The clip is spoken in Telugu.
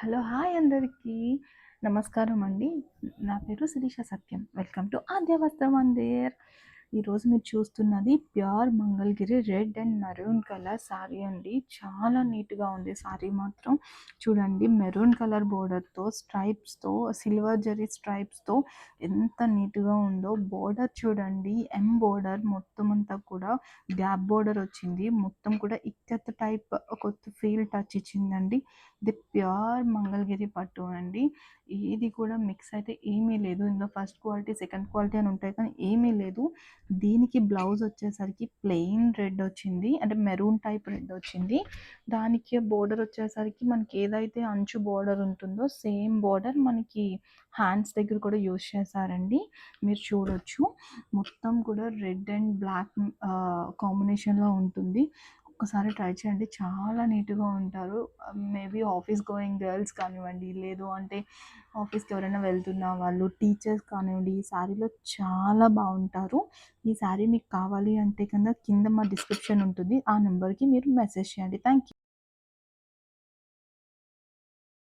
హలో! హాయ్ అందరికీ. నమస్కారం అండి. నా పేరు శిరీష సత్యం. వెల్కమ్ టు ఆద్య వస్త్ర మందిర్. ఈరోజు మీరు చూస్తున్నది pure Mangalagiri red and maroon colour sorry అండి. చాలా నీట్‌గా ఉంది సారీ మాత్రం. చూడండి మెరూన్ కలర్ బోర్డర్‌తో, స్ట్రైప్స్‌తో, సిల్వర్ జరీ స్ట్రైప్స్‌తో ఎంత నీట్‌గా ఉందో. బోర్డర్ చూడండి బోర్డర్ మొత్తం అంతా కూడా గ్యాప్ బోర్డర్ వచ్చింది. మొత్తం కూడా ఇక్కత్ టైప్ ఒక ఫీల్ టచ్ ఇచ్చిందండి. ఇది ప్యూర్ మంగళగిరి పట్టు అండి. ఏది కూడా మిక్స్ అయితే ఏమీ లేదు. ఇందులో ఫస్ట్ క్వాలిటీ, సెకండ్ క్వాలిటీ అని ఉంటాయి కానీ ఏమీ లేదు. దీనికి బ్లౌజ్ వచ్చేసరికి ప్లెయిన్ రెడ్ వచ్చింది. అంటే మెరూన్ టైప్ రెడ్ వచ్చింది. దానికి బోర్డర్ వచ్చేసరికి మనకి ఏదైతే అంచు బోర్డర్ ఉంటుందో సేమ్ బోర్డర్ మనకి హ్యాండ్స్ దగ్గర కూడా యూజ్ చేశారండి. మీరు చూడొచ్చు మొత్తం కూడా రెడ్ అండ్ బ్లాక్ కాంబినేషన్లో ఉంటుంది. ఒక్కసారి ట్రై చేయండి, చాలా నీట్‌గా ఉంటారు. మేబీ ఆఫీస్ గోయింగ్ గర్ల్స్ కానివ్వండి, లేదు అంటే ఆఫీస్‌కి ఎవరైనా వెళ్తున్న వాళ్ళు, టీచర్స్ కానివ్వండి, ఈ శారీలో చాలా బాగుంటారు. ఈ శారీ మీకు కావాలి అంటే కింద మా డిస్క్రిప్షన్ ఉంటుంది. ఆ నెంబర్‌కి మీరు మెసేజ్ చేయండి. Thank you.